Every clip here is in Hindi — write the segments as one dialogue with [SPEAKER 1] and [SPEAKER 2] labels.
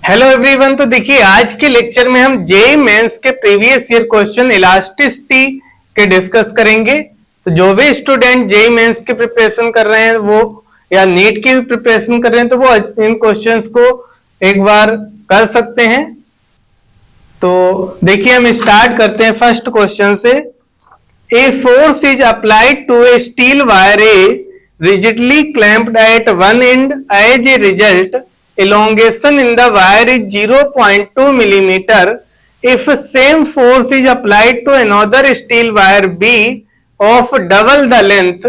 [SPEAKER 1] हेलो एवरीवन, तो देखिए आज के लेक्चर में हम जेईई मेंस के प्रीवियस ईयर क्वेश्चन इलास्टिसिटी के डिस्कस करेंगे। तो जो भी स्टूडेंट जेईई मेंस की प्रिपरेशन कर रहे हैं वो या नीट की प्रिपरेशन कर रहे हैं तो वो इन क्वेश्चंस को एक बार कर सकते हैं। तो देखिए हम स्टार्ट करते हैं फर्स्ट क्वेश्चन से। A force is applied to a steel wire a rigidly clamped at one end. As a result, elongation in the wire is 0.2 millimeter. If same force is applied to another steel wire B of double the length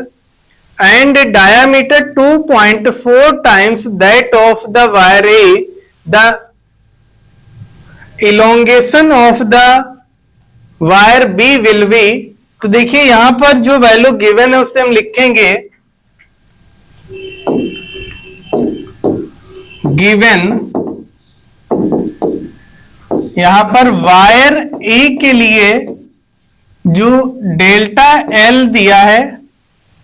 [SPEAKER 1] and diameter 2.4 times that of the wire A, the elongation of the wire B will be। तो देखिए यहां पर जो वैल्यू गिवन है उससे हम लिखेंगे गिवन, यहां पर वायर ए के लिए जो डेल्टा एल दिया है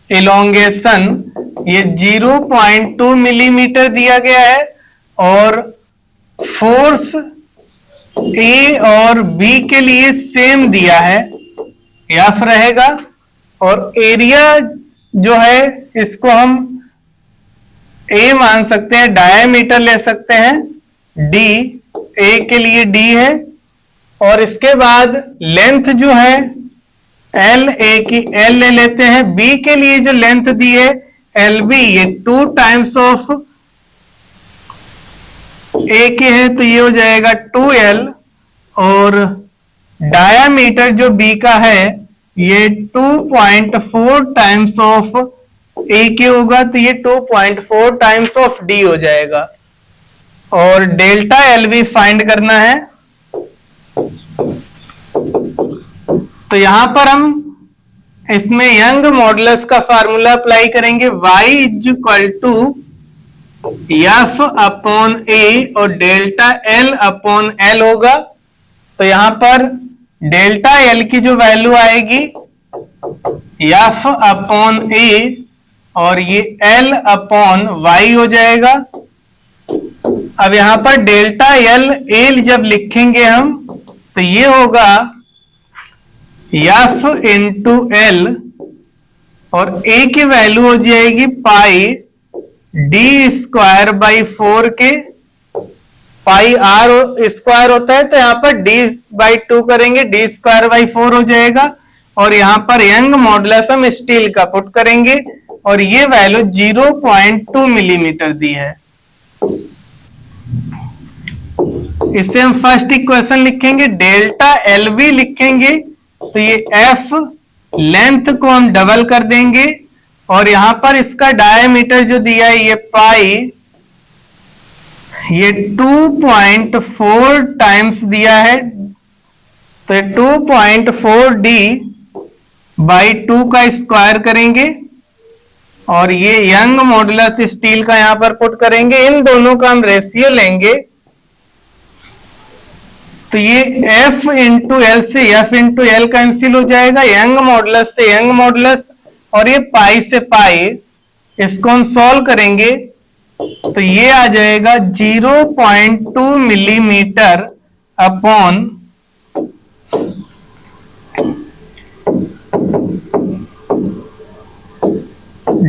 [SPEAKER 1] एलोंगेशन ये 0.2 मिलीमीटर दिया गया है और फोर्स ए और बी के लिए सेम दिया है, एफ रहेगा। और एरिया जो है इसको हम ए मान सकते हैं, डायमीटर ले सकते हैं डी, ए के लिए डी है। और इसके बाद लेंथ जो है एल, ए की एल ले लेते हैं, बी के लिए जो लेंथ दी है एल बी ये 2 टाइम्स ऑफ ए के है तो ये हो जाएगा 2L। और डायामीटर जो बी का है ये 2.4 टाइम्स ऑफ ए के होगा तो ये 2.4 टाइम्स ऑफ डी हो जाएगा। और डेल्टा एल भी फाइंड करना है। तो यहां पर हम इसमें यंग मॉडुलस का फार्मूला अप्लाई करेंगे, y is equal to F upon A और डेल्टा एल अपॉन एल होगा। तो यहां पर डेल्टा एल की जो वैल्यू आएगी एफ अपॉन ए और ये एल अपॉन वाई हो जाएगा। अब यहां पर डेल्टा एल एल जब लिखेंगे हम तो ये होगा एफ इंटू एल और ए की वैल्यू हो जाएगी पाई डी स्क्वायर बाई 4 के, पाई आर स्क्वायर होता है तो यहां पर डी बाई 2 करेंगे, डी स्क्वायर बाई 4 हो जाएगा। और यहां पर यंग मॉडुलस हम स्टील का पुट करेंगे और ये वैल्यू 0.2 मिलीमीटर दी है। इससे हम फर्स्ट इक्वेशन लिखेंगे, डेल्टा एल बी लिखेंगे तो ये एफ लेंथ को हम डबल कर देंगे और यहां पर इसका डायमीटर जो दिया है ये पाई, ये 2.4 टाइम्स दिया है तो ये 2.4 डी बाई 2 का स्क्वायर करेंगे और ये यंग मॉडुलस स्टील का यहां पर पुट करेंगे। इन दोनों का हम रेशियो लेंगे तो ये F इंटू एल से F इंटू एल कैंसिल हो जाएगा, यंग मॉडुलस से यंग मॉडुलस और ये पाई से पाई, इसको हम सॉल्व करेंगे तो ये आ जाएगा 0.2 millimetre upon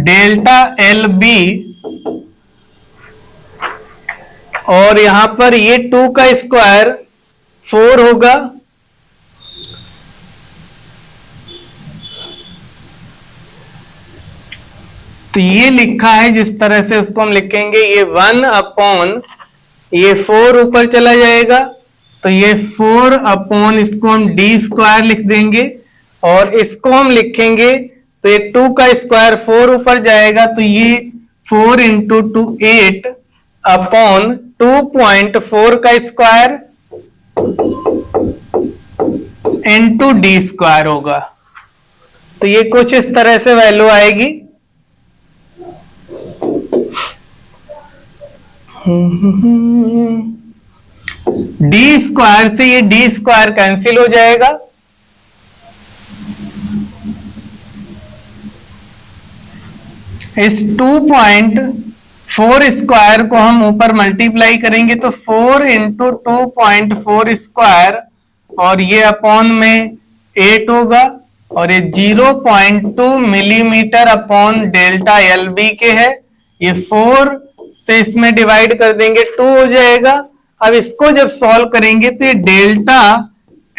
[SPEAKER 1] delta L B और यहां पर ये 2 का स्क्वायर 4 होगा। तो ये लिखा है जिस तरह से उसको हम लिखेंगे ये 1 अपॉन ये 4 ऊपर चला जाएगा तो ये 4 अपॉन इसको हम डी स्क्वायर लिख देंगे और इसको हम लिखेंगे तो ये 2 का स्क्वायर 4 ऊपर जाएगा तो ये 4 इंटू 2 8 अपॉन 2.4 का स्क्वायर इंटू डी स्क्वायर होगा। तो ये कुछ इस तरह से वैल्यू आएगी। डी स्क्वायर से ये डी स्क्वायर कैंसिल हो जाएगा इस 2.4 स्क्वायर को हम ऊपर मल्टीप्लाई करेंगे तो 4 इंटू 2.4 स्क्वायर और ये अपॉन में 8 होगा और ये 0.2 millimetre upon delta L B के है। ये 4 से इसमें डिवाइड कर देंगे 2 हो जाएगा। अब इसको जब सॉल्व करेंगे तो ये डेल्टा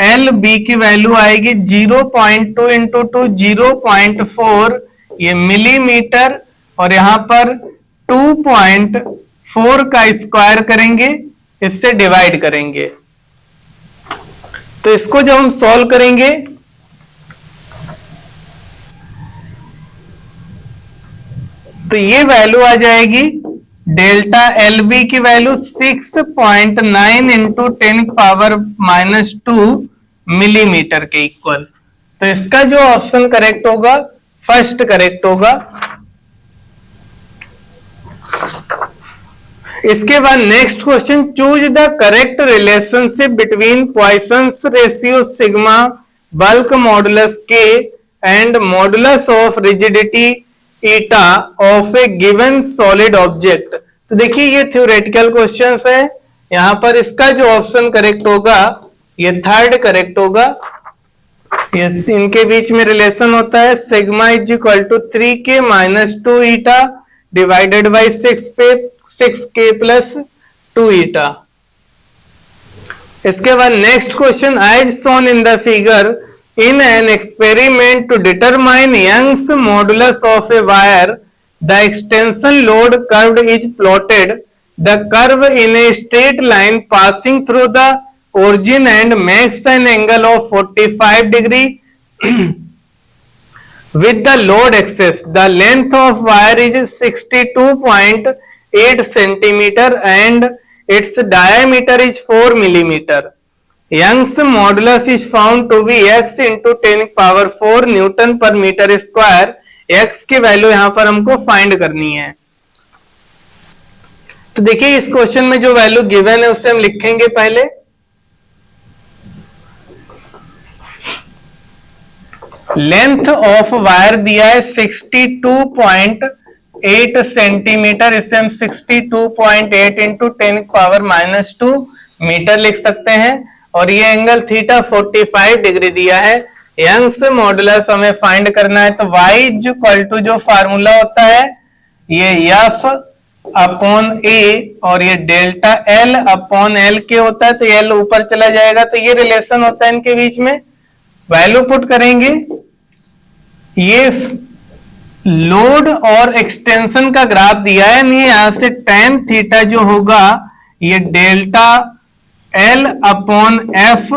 [SPEAKER 1] एल बी की वैल्यू आएगी 0.2 इंटू 2 0.4 ये मिलीमीटर और यहां पर 2.4 का स्क्वायर करेंगे, इससे डिवाइड करेंगे। तो इसको जब हम सॉल्व करेंगे तो ये वैल्यू आ जाएगी डेल्टा एल बी की वैल्यू 6.9 इंटू 10⁻⁻² मिलीमीटर के इक्वल। तो इसका जो ऑप्शन करेक्ट होगा फर्स्ट करेक्ट होगा। इसके बाद next question, choose the correct relationship between Poisson's ratio sigma bulk modulus के and modulus of rigidity eta of a given solid object. तो देखिए ये थ्योरेटिकल क्वेश्चंस है, यहां पर इसका जो ऑप्शन करेक्ट होगा ये थर्ड करेक्ट होगा। ये इनके बीच में रिलेशन होता है sigma is equal to 3k minus 2 eta divided by 6k plus 2 eta. इसके बाद next question, as shown in the figure in an experiment to determine Young's modulus of a wire, the extension load curve is plotted. The curve in a straight line passing through the origin and makes an angle of 45 degree with the load axis. The length of wire is 62.8 centimeter and its diameter is 4 millimeter. Young's modulus is found to be x into 10⁴ Newton पर मीटर स्क्वायर। x की वैल्यू यहां पर हमको फाइंड करनी है। तो देखिए इस क्वेश्चन में जो वैल्यू गिवन है उससे हम लिखेंगे पहले। लेंथ ऑफ वायर दिया है 62.8 सेंटीमीटर, इसे हम 62.8 इंटू 10⁻² मीटर लिख सकते हैं और ये एंगल थीटा 45 डिग्री दिया है। यंग्स मॉडुलस हमें फाइंड करना है तो y इक्वल टू जो फार्मूला होता है ये f अपॉन a और ये डेल्टा l अपॉन l के होता है, तो l ऊपर चला जाएगा तो ये रिलेशन होता है इनके बीच में। वैल्यू पुट करेंगे, ये लोड और एक्सटेंशन का ग्राफ दिया है, नहीं यहां से tan थीटा जो होगा ये डेल्टा L अपॉन एफ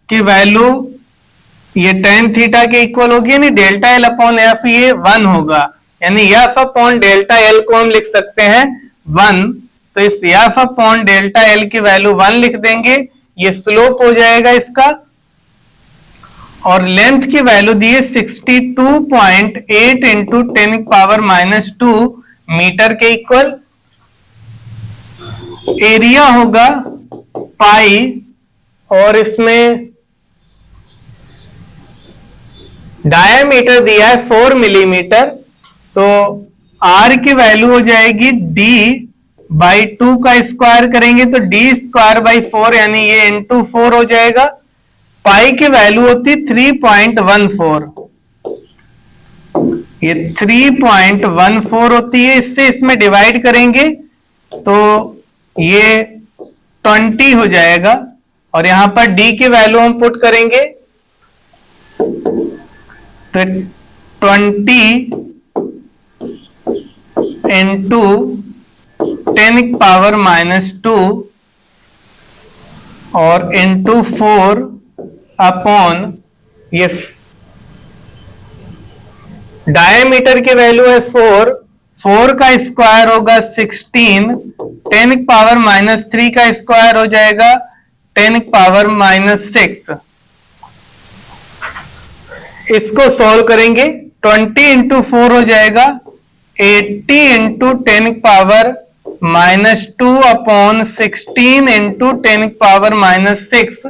[SPEAKER 1] की वैल्यू ये tan थीटा के इक्वल होगी, यानी डेल्टा L अपॉन एफ ये 1 होगा, यानी एफ अपॉन डेल्टा L को हम लिख सकते हैं 1। तो इस एफ अपॉन डेल्टा L की वैल्यू 1 लिख देंगे, ये स्लोप हो जाएगा इसका और लेंथ की वैल्यू दी है 62.8 इंटू 10⁻⁻² मीटर के इक्वल। एरिया होगा पाई और इसमें डायमीटर दिया है 4 मिलीमीटर, तो r की वैल्यू हो जाएगी d बाई 2 का स्क्वायर करेंगे तो d स्क्वायर बाई 4 यानी ये इंटू 4 हो जाएगा। पाई की वैल्यू होती 3.14, ये 3.14 होती है, इससे इसमें डिवाइड करेंगे तो ये 20 हो जाएगा और यहां पर d की वैल्यू हम पुट करेंगे तो 20 इंटू 10⁻⁻² और इंटू 4 अपॉन ये डायमीटर की वैल्यू है 4 का स्क्वायर होगा 16, 10⁻⁻³ का स्क्वायर हो जाएगा 10⁻⁻6। इसको सॉल्व करेंगे 20 इंटू 4 हो जाएगा 80 इंटू 10⁻⁻² अपॉन 16 इंटू 10⁻⁻6।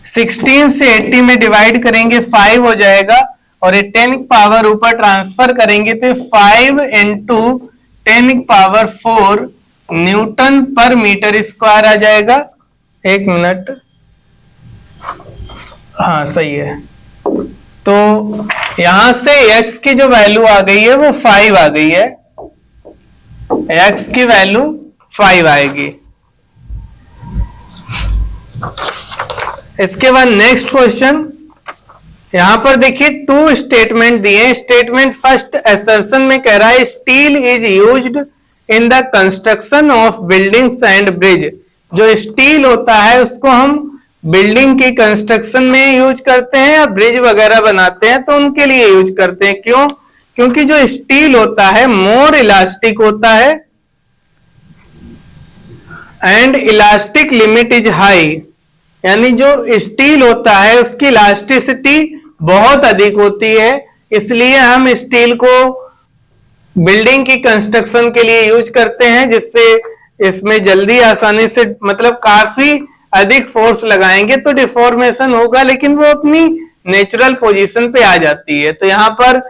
[SPEAKER 1] 16 से 80 में डिवाइड करेंगे 5 हो जाएगा और ये 10 पावर ऊपर ट्रांसफर करेंगे तो 5 इंटू 10 पावर 4 न्यूटन पर मीटर स्क्वायर आ जाएगा। एक मिनट, हाँ सही है। तो यहां से x की जो वैल्यू आ गई है वो 5 आ गई है, x की वैल्यू 5 आएगी। इसके बाद नेक्स्ट क्वेश्चन, यहां पर देखिए 2 स्टेटमेंट दिए। स्टेटमेंट फर्स्ट असर्शन में कह रहा है steel is used in the construction of buildings and bridge. जो स्टील होता है उसको हम बिल्डिंग की कंस्ट्रक्शन में यूज करते हैं या ब्रिज वगैरह बनाते हैं तो उनके लिए यूज करते हैं। क्यों? क्योंकि जो स्टील होता है मोर इलास्टिक होता है and elastic limit is high, यानी जो स्टील होता है उसकी इलास्टिसिटी बहुत अधिक होती है, इसलिए हम स्टील को बिल्डिंग की कंस्ट्रक्शन के लिए यूज करते हैं, जिससे इसमें जल्दी आसानी से मतलब काफी अधिक फोर्स लगाएंगे तो डिफॉर्मेशन होगा, लेकिन वो अपनी नेचुरल पोजीशन पे आ जाती है। तो यहां पर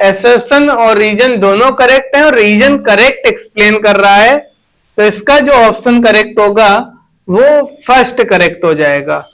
[SPEAKER 1] असर्शन और रीजन दोनों करेक्ट है और रीजन करेक्ट एक्सप्लेन कर रहा है, तो इसका जो ऑप्शन करेक्ट होगा वो फर्स्ट करेक्ट हो जाएगा।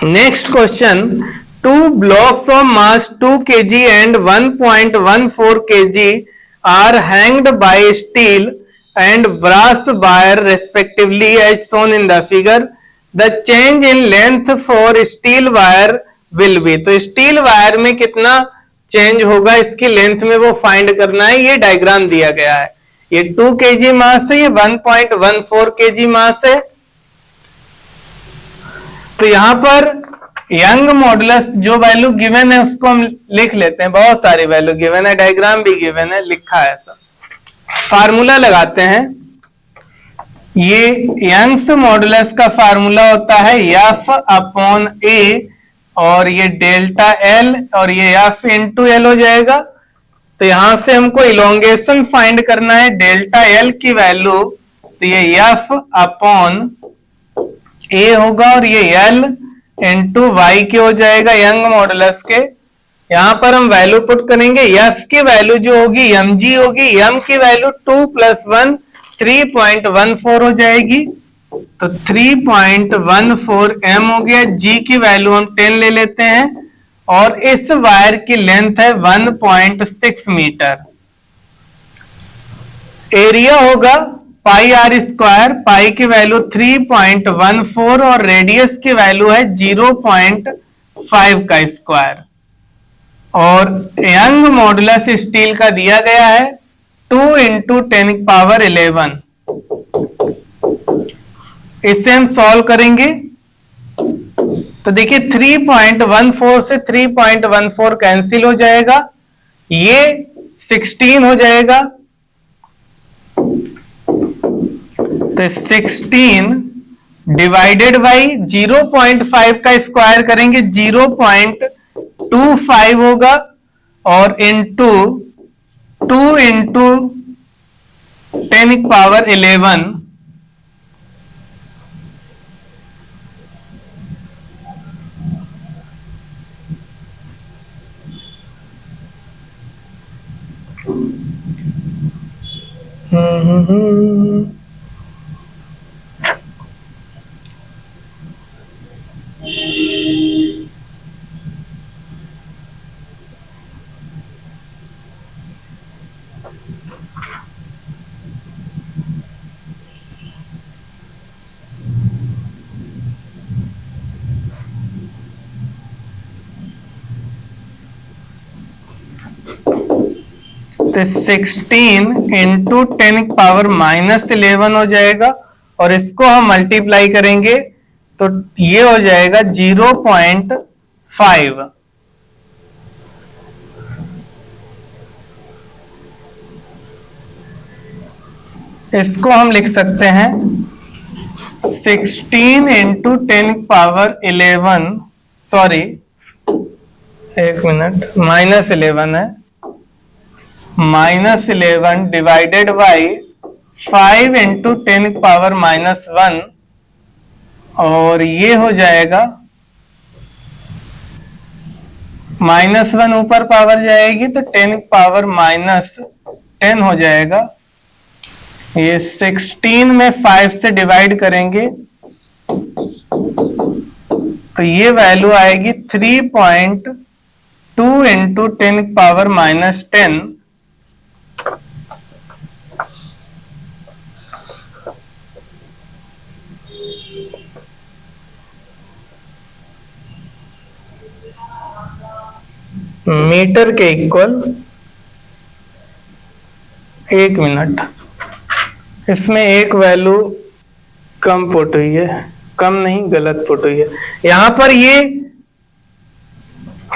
[SPEAKER 1] Next question, 2 blocks of mass 2 kg and 1.14 kg are hanged by steel and brass wire respectively as shown in the figure. The change in length for steel wire will be. तो स्टील वायर में कितना चेंज होगा इसकी लेंथ में वो फाइंड करना है। ये डायग्राम दिया गया है, ये 2 kg मास है, ये 1.14 kg मास है। तो यहां पर यंग मॉडुलस जो वैल्यू गिवन है उसको हम लिख लेते हैं। बहुत सारी वैल्यू गिवन है, डायग्राम भी गिवन है, लिखा है ऐसा। फार्मूला लगाते हैं। ये यंग्स मॉडुलस का फार्मूला होता है F अपॉन A और ये डेल्टा L और ये F इंटू L हो जाएगा। तो यहां से हमको इलोंगेशन फाइंड करना है डेल्टा L की वैल्यू, तो ये F अपॉन A होगा और ये L इंटू Y के हो जाएगा यंग मॉडुलस के। यहां पर हम वैल्यू पुट करेंगे, F की वैल्यू जो होगी mg होगी, m की वैल्यू 2 + 1 3.14 हो जाएगी, तो 3.14 m हो गया। g की वैल्यू हम 10 ले लेते हैं और इस वायर की लेंथ है 1.6 मीटर। एरिया होगा पाई आर स्क्वायर, पाई की वैल्यू 3.14 और रेडियस की वैल्यू है 0.5 का स्क्वायर। और यंग मॉडुलस स्टील का दिया गया है 2 × 10⁻11। इससे हम सॉल्व करेंगे तो देखिए 3.14 से 3.14 कैंसिल हो जाएगा, ये 16 हो जाएगा। तो 16 डिवाइडेड बाई 0.5 का स्क्वायर करेंगे 0.25 होगा और इनटू 2 × 10⁻11 तो 16 × 10⁻11 हो जाएगा और इसको हम मल्टीप्लाई करेंगे तो ये हो जाएगा 0.5। इसको हम लिख सकते हैं 16 × 10⁻11, सॉरी एक मिनट, -11 है, -11 डिवाइडेड बाई 5 × 10⁻−1 और ये हो जाएगा -1 ऊपर पावर जाएगी तो 10⁻−10 हो जाएगा। ये 16 में 5 से डिवाइड करेंगे तो ये वैल्यू आएगी 3.2 इंटू 10⁻−10। मीटर के इक्वल। 1 मिनट, इसमें एक वैल्यू कम पुट हुई है, कम नहीं गलत पुट हुई है। यहां पर ये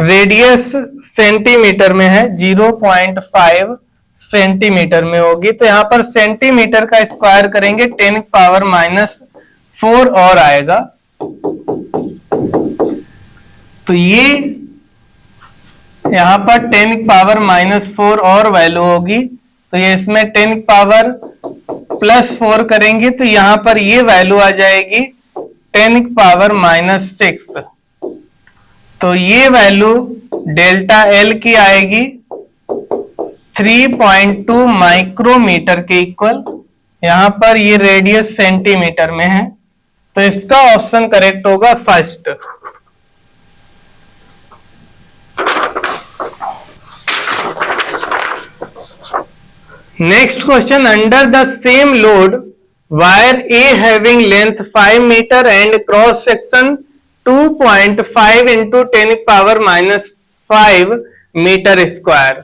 [SPEAKER 1] रेडियस सेंटीमीटर में है, 0.5 सेंटीमीटर में होगी, तो यहां पर सेंटीमीटर का स्क्वायर करेंगे 10⁻⁴ और आएगा। तो ये यहां पर 10⁻⁴ और वैल्यू होगी, तो ये इसमें 10⁻+4 करेंगे तो यहां पर ये वैल्यू आ जाएगी 10⁻⁻6। तो ये वैल्यू डेल्टा एल की आएगी 3.2 माइक्रोमीटर के इक्वल। यहां पर ये रेडियस सेंटीमीटर में है, तो इसका ऑप्शन करेक्ट होगा first. Next question, under the same load, wire A having length 5 meter and cross section 2.5 into 10⁻⁵ meter square,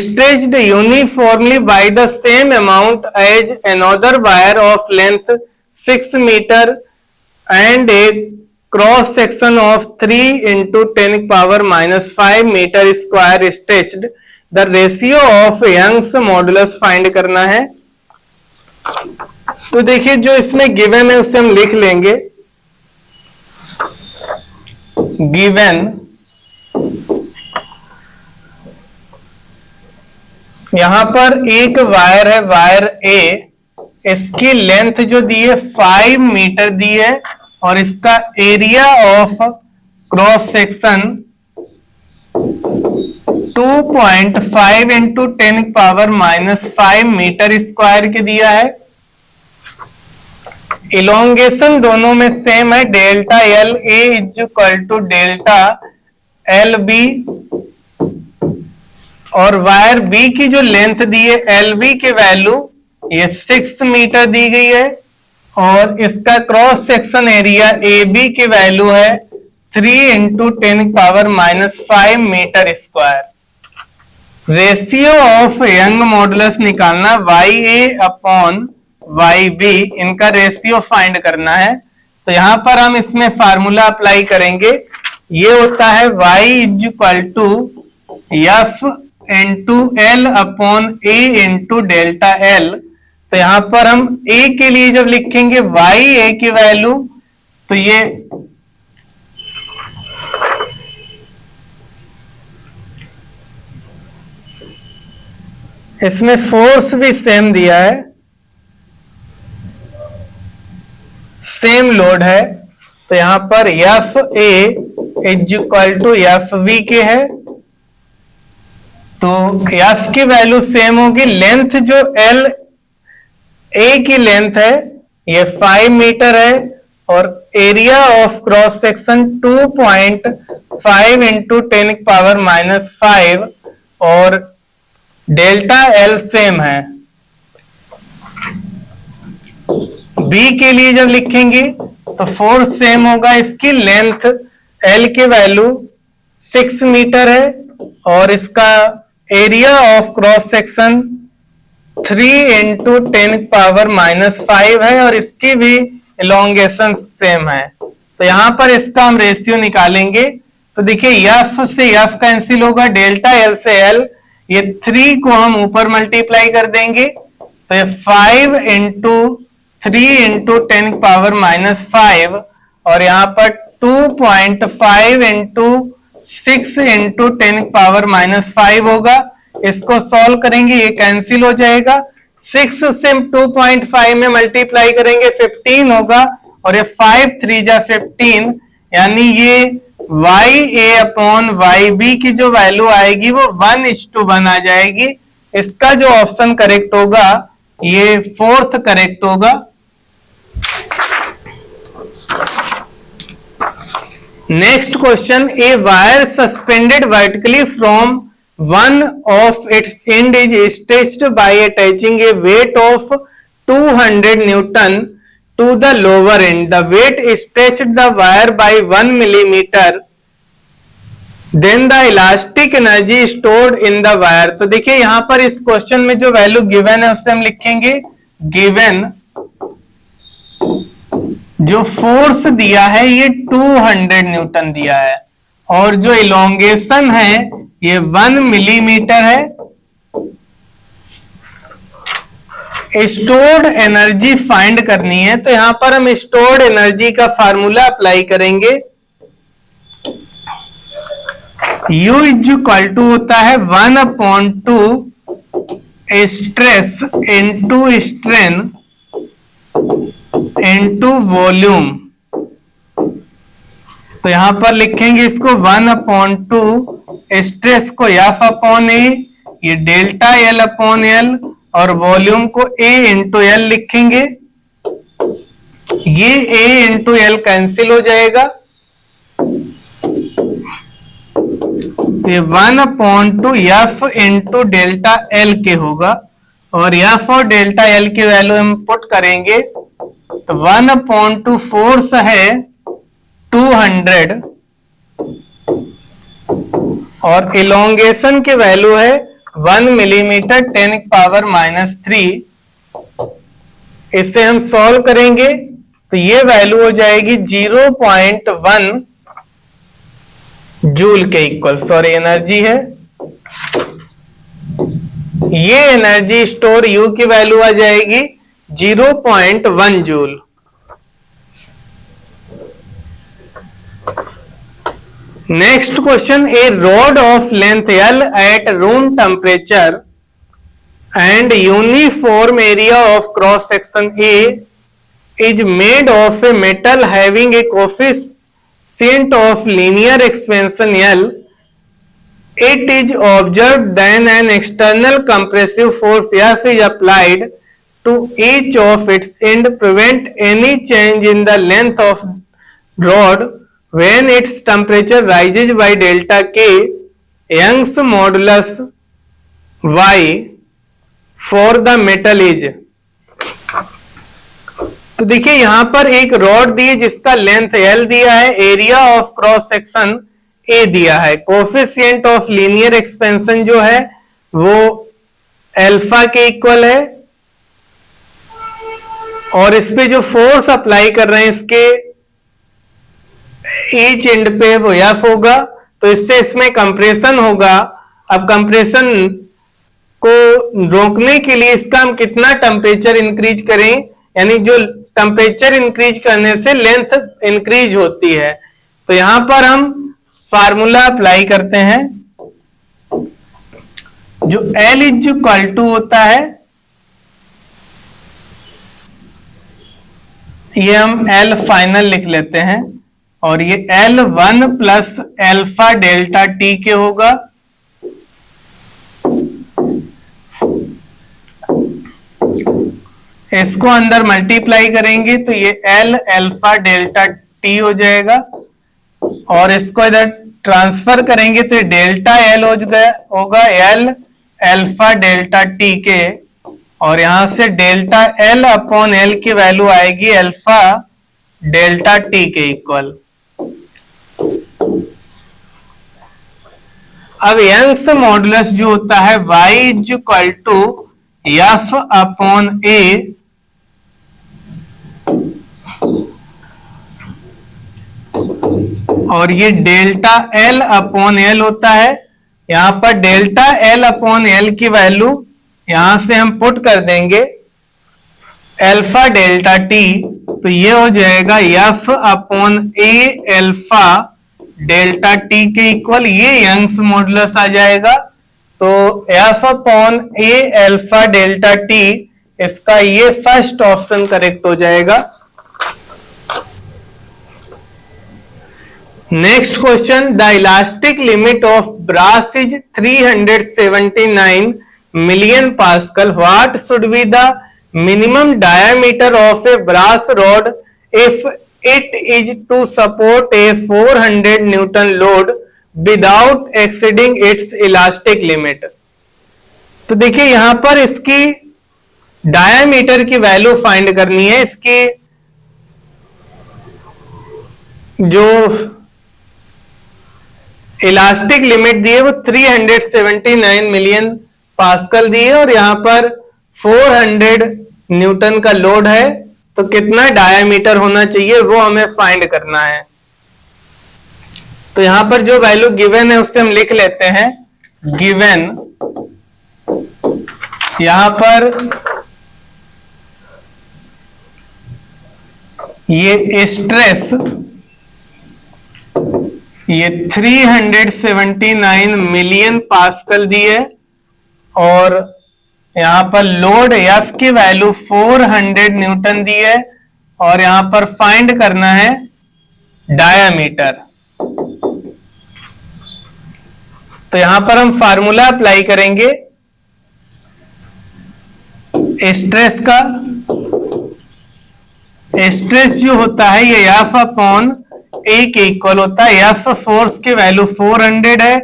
[SPEAKER 1] stretched uniformly by the same amount as another wire of length 6 meter and a cross section of 3 into 10⁻⁵ meter square stretched, the ratio of Young's modulus find करना है। तो देखिए जो इसमें गिवन है उसे हम लिख लेंगे। गिवन यहां पर एक वायर है, वायर ए, इसकी लेंथ जो दी है 5 मीटर दी है और इसका area of cross section 2.5 into 10⁻⁵ metre square के दिया है। इलोंगेशन दोनों में सेम है, delta L A is equal to delta L B, और वायर बी की जो लेंथ दी है एल बी की वैल्यू ये 6 मीटर दी गई है और इसका cross section area A B की वैल्यू है 3 into 10⁻⁵ metre square. Ratio of Young modulus निकालना, Y A upon Y B, इनका रेशियो फाइंड करना है। तो यहां पर हम इसमें फार्मूला अप्लाई करेंगे, ये होता है y is equal to F into L upon A into delta L. तो यहां पर हम a के लिए जब लिखेंगे y a की वैल्यू, तो ये इसमें फोर्स भी सेम दिया है, सेम लोड है, तो यहां पर F A is equal to F B के है। तो एफ की वैल्यू सेम होगी। लेंथ जो एल ए की लेंथ है ये 5 मीटर है और area of cross section 2.5 into 10⁻⁵ और डेल्टा एल सेम है। बी के लिए जब लिखेंगे तो फोर्स सेम होगा, इसकी लेंथ एल की वैल्यू 6 मीटर है और इसका area of cross section 3 into 10⁻⁵ है और इसकी भी इलोंगेशन सेम है। तो यहां पर इसका हम रेशियो निकालेंगे। तो देखिए एफ से एफ कैंसिल होगा, डेल्टा एल से एल, ये 3 को हम ऊपर मल्टीप्लाई कर देंगे तो ये 5 इंटू 3 इंटू 10⁻⁵ और यहां पर 2.5 इंटू 6 इंटू 10⁻⁵ होगा। इसको सॉल्व करेंगे, ये कैंसिल हो जाएगा। 6 से 2.5 में मल्टीप्लाई करेंगे 15 होगा और ये 5 3 जा 15, यानी ये YA/YB की जो वैल्यू आएगी वो 1:1 आ जाएगी। इसका जो ऑप्शन करेक्ट होगा ये फोर्थ करेक्ट होगा। Next question, a wire suspended vertically from one of its end is stretched by attaching a weight of 200 Newton to the lower end. The weight stretched the wire by 1 millimeter. Then the elastic energy stored in the wire. तो देखिए यहां पर इस क्वेश्चन में जो वैल्यू गिवन है उससे हम लिखेंगे गिवन जो फोर्स दिया है ये 200 न्यूटन दिया है और जो इलोंगेशन है ये 1 मिलीमीटर है। स्टोर्ड एनर्जी फाइंड करनी है तो यहां पर हम स्टोर्ड एनर्जी का फार्मूला अप्लाई करेंगे। U इज इक्वल टू होता है 1/2 stress into strain into volume. तो यहां पर लिखेंगे इसको 1/2 स्ट्रेस को F/A, ये डेल्टा L/L और वॉल्यूम को A/L लिखेंगे। ये A/L कैंसिल हो जाएगा तो ये 1/2 F इंटू डेल्टा L के होगा और F और डेल्टा L की वैल्यू हम पुट करेंगे तो 1/2 फोर्स है 200 और इलोंगेशन की वैल्यू है 1 मिलीमीटर 10⁻³ इससे हम सॉल्व करेंगे तो ये वैल्यू हो जाएगी 0.1 जूल के इक्वल। सॉरी एनर्जी है ये एनर्जी स्टोर U की वैल्यू आ जाएगी 0.1 joule. Next question, a rod of length L at room temperature and uniform area of cross section A is made of a metal having a coefficient of linear expansion L. It is observed then an external compressive force F is applied to each of its end prevent any change in the length of rod when its temperature rises by delta K. Young's modulus Y for the metal is। तो देखिए यहां पर एक रॉड दी है जिसका लेंथ L दिया है, area of cross section A दिया है, कोफिशिएंट ऑफ लीनियर एक्सपेंशन जो है वो अल्फा के इक्वल है और इस पे जो फोर्स अप्लाई कर रहे हैं इसके ईच एंड पे वो F होगा तो इससे इसमें कंप्रेशन होगा। अब कंप्रेशन को रोकने के लिए इसका हम कितना टेम्परेचर इंक्रीज करें, यानी जो टेम्परेचर इंक्रीज करने से लेंथ इंक्रीज होती है तो यहां पर हम फार्मूला अप्लाई करते हैं जो L इज इक्वल टू होता है, ये हम L फाइनल लिख लेते हैं और ये L1 plus alpha delta T के होगा। इसको अंदर मल्टीप्लाई करेंगे तो ये L अल्फा डेल्टा T हो जाएगा और इसको इधर ट्रांसफर करेंगे तो ये डेल्टा L होगा L अल्फा डेल्टा T के और यहां से डेल्टा L/L की वैल्यू आएगी अल्फा डेल्टा T के इक्वल। अब यंग्स मॉडुलस जो होता है Y is equal to F/A और ये डेल्टा L/L होता है। यहां पर डेल्टा L/L की वैल्यू यहां से हम पुट कर देंगे अल्फा डेल्टा T तो ये हो जाएगा F/A अल्फा डेल्टा T के इक्वल, ये यंग्स मॉडुलस आ जाएगा। तो F/A अल्फा डेल्टा T इसका ये फर्स्ट ऑप्शन करेक्ट हो जाएगा। Next question, the elastic limit of brass is 379 million Pascal. What should be the minimum diameter of a brass rod if it is to support a 400 Newton load without exceeding its elastic limit? तो देखिए यहां पर इसकी डायामीटर की वैल्यू फाइंड करनी है। इसकी जो इलास्टिक लिमिट दी है वो 379 मिलियन पास्कल दी है और यहां पर 400 न्यूटन का लोड है, तो कितना डायामीटर होना चाहिए वो हमें फाइंड करना है। तो यहां पर जो वैल्यू गिवन है उससे हम लिख लेते हैं। गिवन यहां पर ये स्ट्रेस ये 379 मिलियन पास्कल दी है और यहां पर लोड एफ की वैल्यू 400 न्यूटन दी है और यहां पर फाइंड करना है डायामीटर। तो यहां पर हम फार्मूला अप्लाई करेंगे स्ट्रेस का। स्ट्रेस जो होता है ये एफ अपॉन ए के इक्वल होता है। एफ फोर्स की वैल्यू 400 है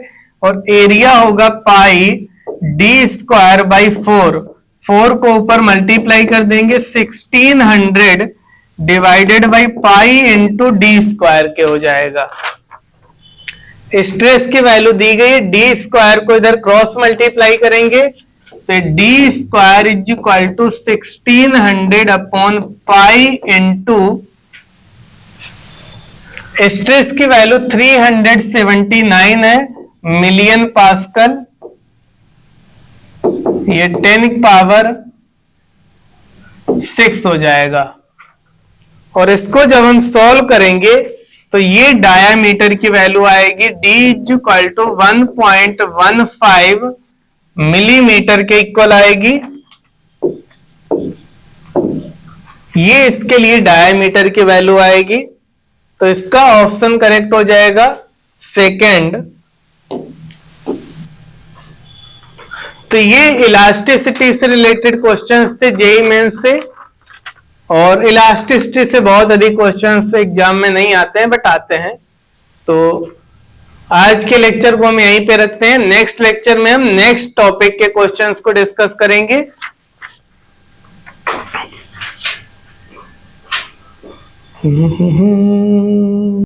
[SPEAKER 1] और एरिया होगा पाई डी स्क्वायर बाई 4 को ऊपर मल्टीप्लाई कर देंगे 1600 divided by pi into D square के हो जाएगा। स्ट्रेस की वैल्यू दी गई है, डी स्क्वायर को इधर क्रॉस मल्टीप्लाई करेंगे तो D square is equal to 1600 upon pi into stress की वैल्यू 379 है मिलियन पास्कल, ये 10 पावर 6 हो जाएगा। और इसको जब हम सॉल्व करेंगे तो ये डायामीटर की वैल्यू आएगी d is equal to 1.15 millimetre के इक्वल आएगी। ये इसके लिए डायामीटर की वैल्यू आएगी, तो इसका ऑप्शन करेक्ट हो जाएगा सेकंड। तो ये इलास्टिसिटी से रिलेटेड क्वेश्चंस थे जेईई मेंस से, और इलास्टिसिटी से बहुत अधिक क्वेश्चंस एग्जाम में नहीं आते हैं बट आते हैं। तो आज के लेक्चर को हम यहीं पे रखते हैं। नेक्स्ट लेक्चर में हम नेक्स्ट टॉपिक के क्वेश्चंस को डिस्कस करेंगे।